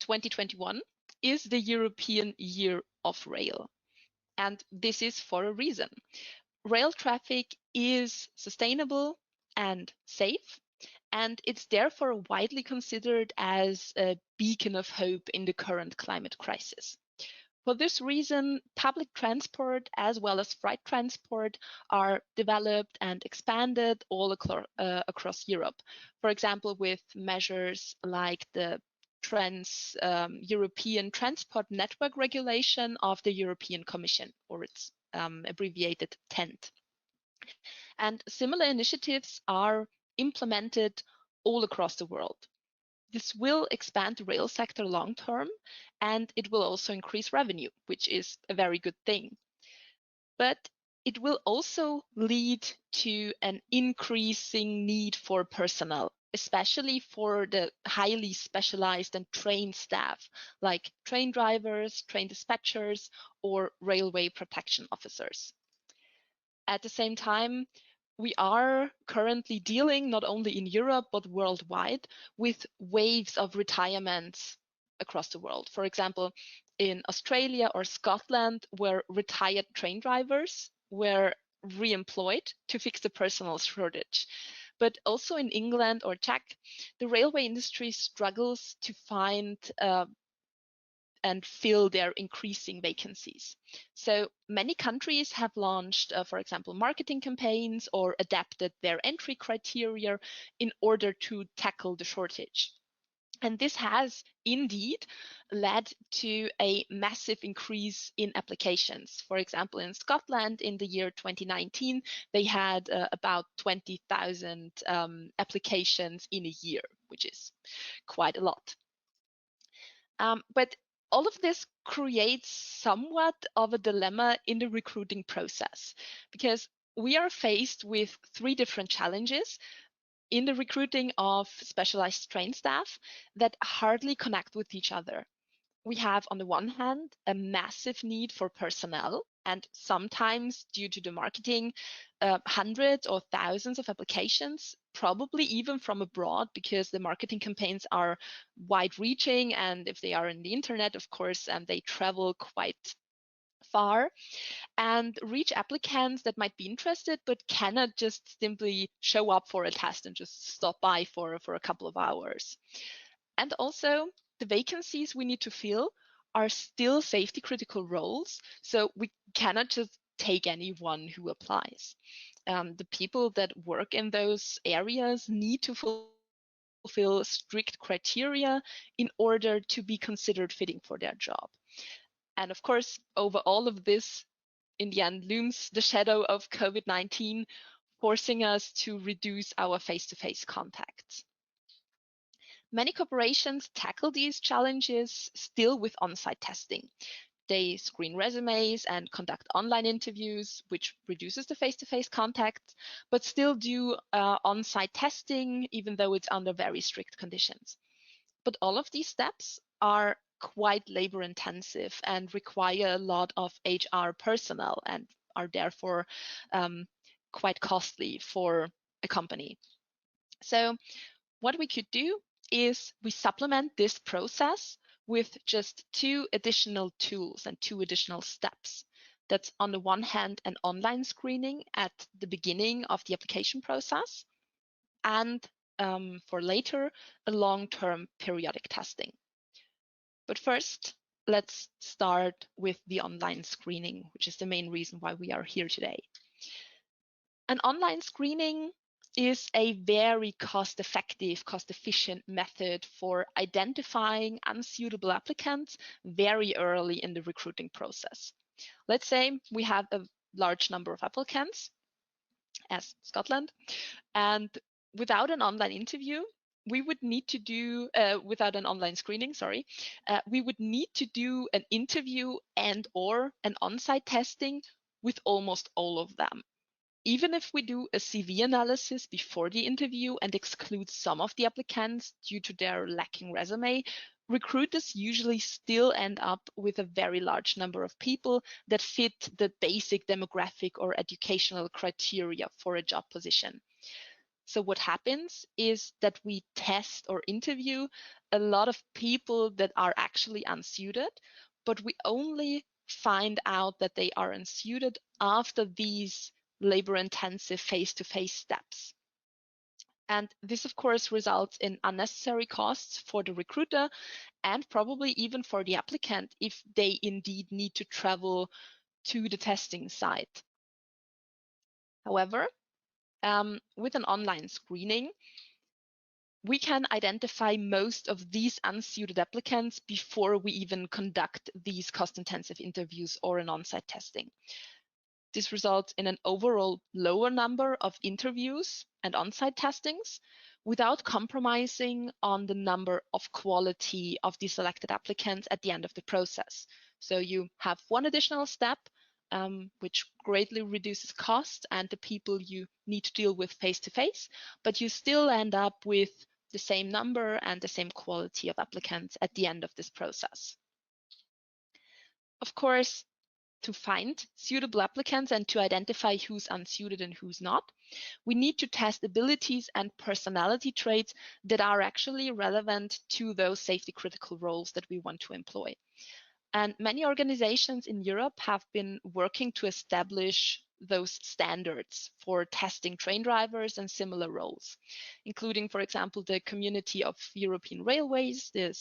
2021 is the European Year of Rail. And this is for a reason. Rail traffic is sustainable and safe, and it's therefore widely considered as a beacon of hope in the current climate crisis. For this reason, public transport as well as freight transport are developed and expanded all across Europe. For example, with measures like the European Transport Network Regulation of the European Commission, or its abbreviated TENT. And similar initiatives are implemented all across the world. This will expand the rail sector long term, and it will also increase revenue, which is a very good thing. But it will also lead to an increasing need for personnel, especially for the highly specialized and trained staff, like train drivers, train dispatchers, or railway protection officers. At the same time, we are currently dealing, not only in Europe, but worldwide, with waves of retirements across the world. For example, in Australia or Scotland, where retired train drivers were re-employed to fix the personnel shortage. But also in England or Czech, the railway industry struggles to find and fill their increasing vacancies. So many countries have launched, for example, marketing campaigns or adapted their entry criteria in order to tackle the shortage. And this has indeed led to a massive increase in applications. For example, in Scotland in the year 2019, they had about 20,000 applications in a year, which is quite a lot. But all of this creates somewhat of a dilemma in the recruiting process, because we are faced with three different challenges in the recruiting of specialized trained staff that hardly connect with each other. We have, on the one hand, a massive need for personnel, and sometimes due to the marketing, hundreds or thousands of applications, probably even from abroad, because the marketing campaigns are wide-reaching, and if they are in the internet, of course, and they travel quite far and reach applicants that might be interested but cannot just simply show up for a test and just stop by for a couple of hours. And also, the vacancies we need to fill are still safety critical roles, so we cannot just take anyone who applies. The people that work in those areas need to fulfill strict criteria in order to be considered fitting for their job. And of course, over all of this, in the end, looms the shadow of COVID-19, forcing us to reduce our face-to-face contacts. Many corporations tackle these challenges still with on-site testing. They screen resumes and conduct online interviews, which reduces the face-to-face contact, but still do on-site testing, even though it's under very strict conditions. But all of these steps are quite labor intensive and require a lot of HR personnel and are therefore quite costly for a company. So what we could do is we supplement this process with just two additional tools and two additional steps. That's on the one hand, an online screening at the beginning of the application process, and for later, a long-term periodic testing. But first, let's start with the online screening, which is the main reason why we are here today. An online screening is a very cost-effective, cost-efficient method for identifying unsuitable applicants very early in the recruiting process. Let's say we have a large number of applicants, as Scotland, and without an online interview, we would need to do, without an online screening, we would need to do an interview and or an on-site testing with almost all of them. Even if we do a CV analysis before the interview and exclude some of the applicants due to their lacking resume, recruiters usually still end up with a very large number of people that fit the basic demographic or educational criteria for a job position. So what happens is that we test or interview a lot of people that are actually unsuited, but we only find out that they are unsuited after these labor-intensive face-to-face steps. And this, of course, results in unnecessary costs for the recruiter and probably even for the applicant if they indeed need to travel to the testing site. However, with an online screening, we can identify most of these unsuited applicants before we even conduct these cost-intensive interviews or an on-site testing. This results in an overall lower number of interviews and on-site testings without compromising on the number of quality of the selected applicants at the end of the process. So you have one additional step, which greatly reduces cost and the people you need to deal with face-to-face, but you still end up with the same number and the same quality of applicants at the end of this process. Of course, to find suitable applicants and to identify who's unsuited and who's not, we need to test abilities and personality traits that are actually relevant to those safety critical roles that we want to employ. And many organizations in Europe have been working to establish those standards for testing train drivers and similar roles, including, for example, the Community of European Railways, the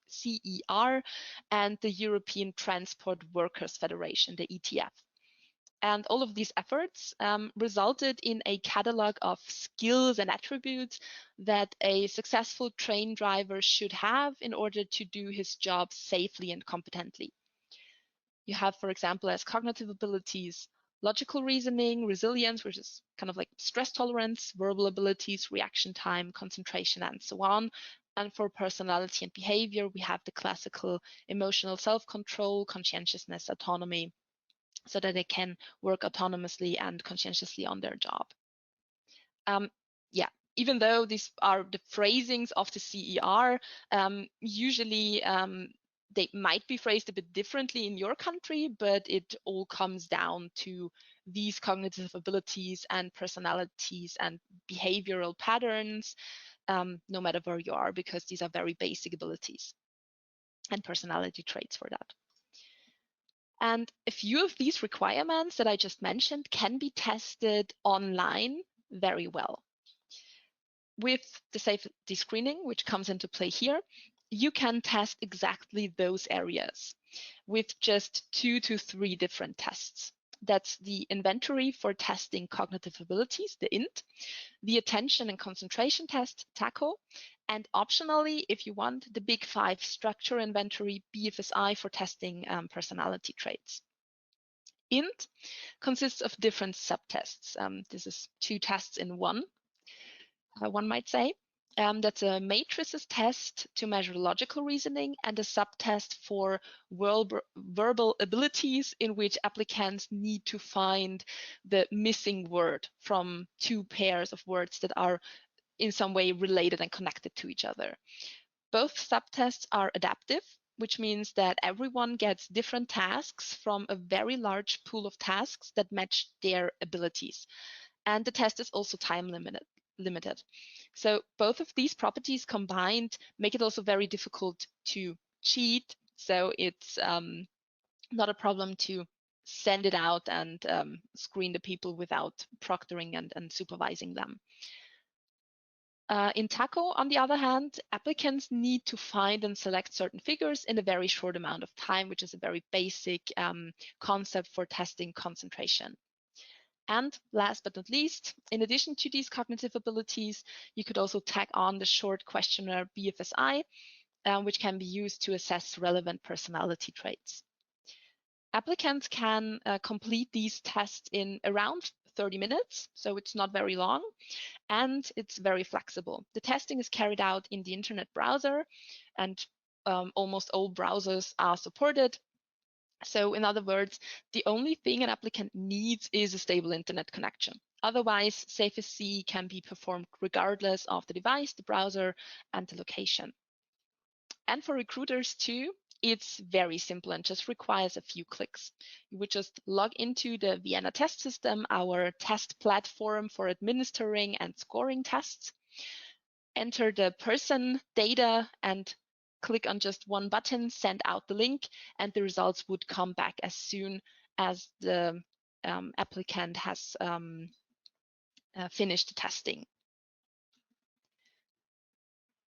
CER, and the European Transport Workers Federation, the ETF. And all of these efforts resulted in a catalog of skills and attributes that a successful train driver should have in order to do his job safely and competently. You have, for example, as cognitive abilities, logical reasoning, resilience, which is kind of like stress tolerance, verbal abilities, reaction time, concentration, and so on. And for personality and behavior, we have the classical emotional self-control, conscientiousness, autonomy, so that they can work autonomously and conscientiously on their job. Yeah, even though these are the phrasings of the CER, usually they might be phrased a bit differently in your country, but it all comes down to these cognitive abilities and personalities and behavioral patterns, no matter where you are, because these are very basic abilities and personality traits for that. And a few of these requirements that I just mentioned can be tested online very well. With the safety screening, which comes into play here, you can test exactly those areas with just 2 to 3 different tests. That's the inventory for testing cognitive abilities, the INT, the attention and concentration test, TACO, and optionally, if you want, the Big 5 structure inventory, BFSI, for testing personality traits. INT consists of different subtests. This is 2 tests in one, one might say. That's a matrices test to measure logical reasoning and a subtest for verbal abilities in which applicants need to find the missing word from 2 pairs of words that are in some way related and connected to each other. Both subtests are adaptive, which means that everyone gets different tasks from a very large pool of tasks that match their abilities. And the test is also time limited. So both of these properties combined make it also very difficult to cheat. So it's not a problem to send it out and screen the people without proctoring and supervising them. In TACO, on the other hand, applicants need to find and select certain figures in a very short amount of time, which is a very basic concept for testing concentration. And last but not least, in addition to these cognitive abilities, you could also tag on the short questionnaire BFSI, which can be used to assess relevant personality traits. Applicants can complete these tests in around 30 minutes, so it's not very long, and it's very flexible. The testing is carried out in the internet browser, and almost all browsers are supported. So in other words, the only thing an applicant needs is a stable internet connection. Otherwise, SAFESC can be performed regardless of the device, the browser, and the location. And for recruiters too, it's very simple and just requires a few clicks. You would just log into the Vienna test system, our test platform for administering and scoring tests, enter the person data and click on just one button, send out the link, and the results would come back as soon as the applicant has finished testing.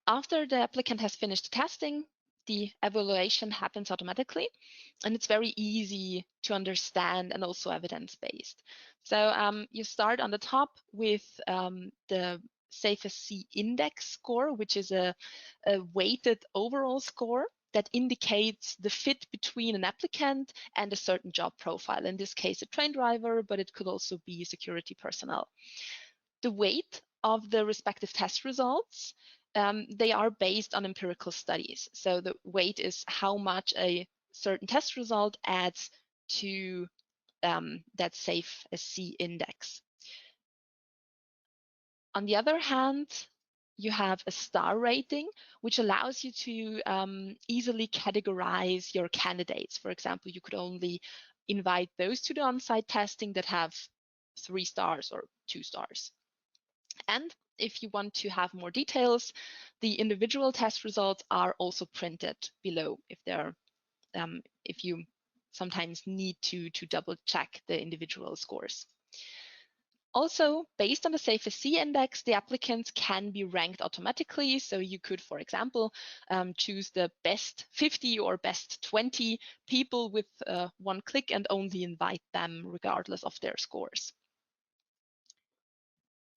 After the applicant has finished testing, the evaluation happens automatically, and it's very easy to understand and also evidence-based. So you start on the top with the SAFESC index score, which is a weighted overall score that indicates the fit between an applicant and a certain job profile. In this case, a train driver, but it could also be security personnel. The weight of the respective test results, they are based on empirical studies. So the weight is how much a certain test result adds to that SAFESC index. On the other hand, you have a star rating, which allows you to easily categorize your candidates. For example, you could only invite those to the on-site testing that have 3 stars or 2 stars. And if you want to have more details, the individual test results are also printed below if you sometimes need to double check the individual scores. Also, based on the SAFESC index, the applicants can be ranked automatically. So you could, for example, choose the best 50 or best 20 people with one click and only invite them regardless of their scores.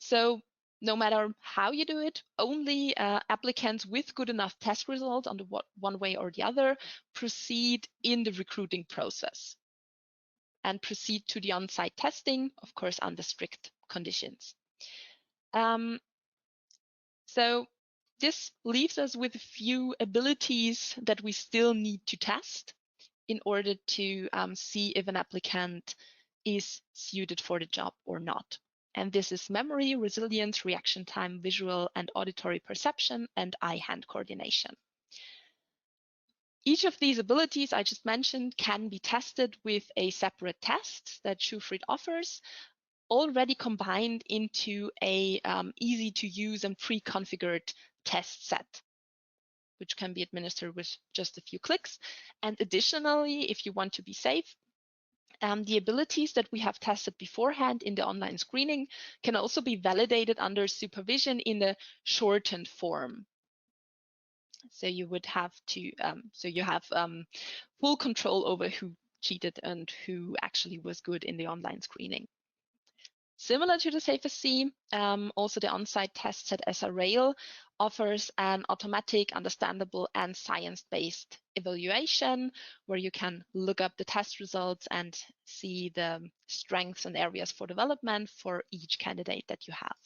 So no matter how you do it, only applicants with good enough test results on the one way or the other proceed in the recruiting process and proceed to the on-site testing, of course, under strict conditions. So this leaves us with a few abilities that we still need to test in order to see if an applicant is suited for the job or not. And this is memory, resilience, reaction time, visual and auditory perception, and eye-hand coordination. Each of these abilities I just mentioned can be tested with a separate test that Schufried offers, already combined into a easy to use and pre-configured test set, which can be administered with just a few clicks. And additionally, if you want to be safe, the abilities that we have tested beforehand in the online screening can also be validated under supervision in a shortened form. So you would have to, full control over who cheated and who actually was good in the online screening. Similar to the SAFESC, also the on-site tests at SRail offers an automatic, understandable, and science-based evaluation where you can look up the test results and see the strengths and areas for development for each candidate that you have.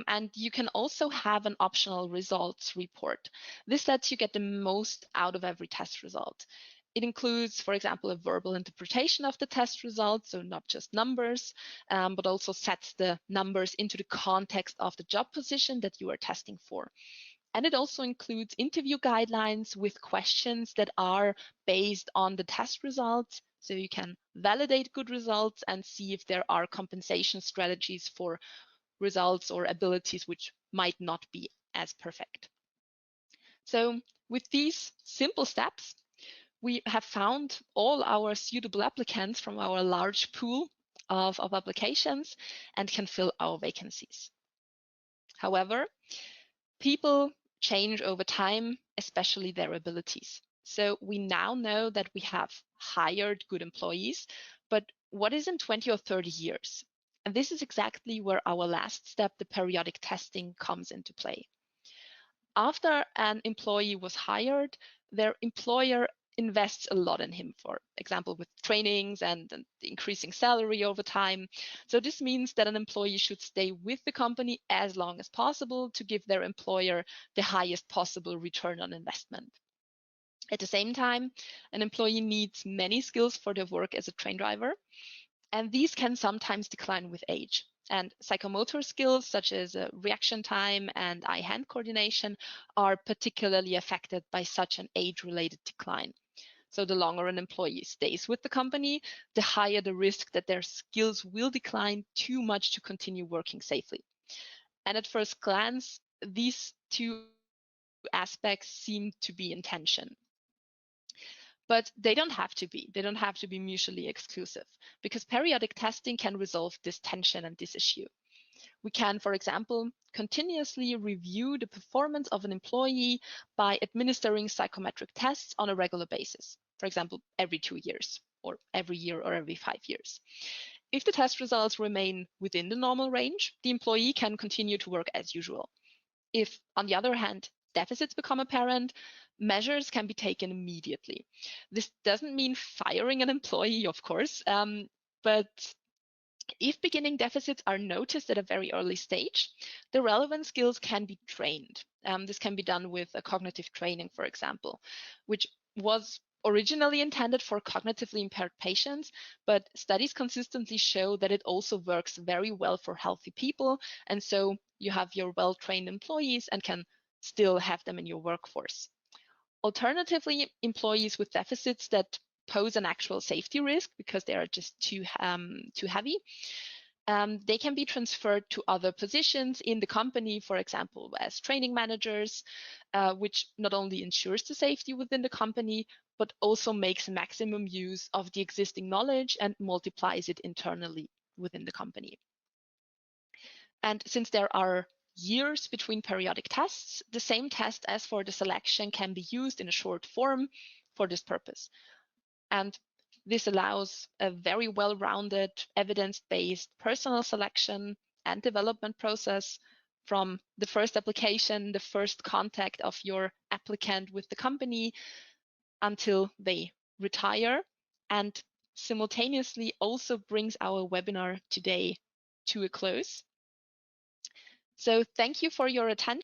And you can also have an optional results report. This lets you get the most out of every test result. It includes, for example, a verbal interpretation of the test results, so not just numbers, but also sets the numbers into the context of the job position that you are testing for. And it also includes interview guidelines with questions that are based on the test results, so you can validate good results and see if there are compensation strategies for results or abilities which might not be as perfect. So with these simple steps, we have found all our suitable applicants from our large pool of applications and can fill our vacancies. However, people change over time, especially their abilities. So we now know that we have hired good employees, but what is in 20 or 30 years? And this is exactly where our last step, the periodic testing, comes into play. After an employee was hired, their employer invests a lot in him, for example, with trainings and increasing salary over time. So this means that an employee should stay with the company as long as possible to give their employer the highest possible return on investment. At the same time, an employee needs many skills for their work as a train driver. And these can sometimes decline with age. And psychomotor skills such as reaction time and eye-hand coordination are particularly affected by such an age-related decline. So the longer an employee stays with the company, the higher the risk that their skills will decline too much to continue working safely. And at first glance, these two aspects seem to be in tension. But they don't have to be. They don't have to be mutually exclusive, because periodic testing can resolve this tension and this issue. We can, for example, continuously review the performance of an employee by administering psychometric tests on a regular basis, for example, every 2 years, or every year, or every 5 years. If the test results remain within the normal range, the employee can continue to work as usual. If, on the other hand, deficits become apparent, measures can be taken immediately. This doesn't mean firing an employee, of course, but if beginning deficits are noticed at a very early stage, the relevant skills can be trained. This can be done with a cognitive training, for example, which was originally intended for cognitively impaired patients, but studies consistently show that it also works very well for healthy people. And so you have your well-trained employees and can still have them in your workforce. Alternatively, employees with deficits that pose an actual safety risk because they are just too heavy, they can be transferred to other positions in the company, for example, as training managers, which not only ensures the safety within the company, but also makes maximum use of the existing knowledge and multiplies it internally within the company. And since there are years between periodic tests, the same test as for the selection can be used in a short form for this purpose. And this allows a very well-rounded, evidence-based personal selection and development process from the first application, the first contact of your applicant with the company until they retire, and simultaneously also brings our webinar today to a close. So thank you for your attention.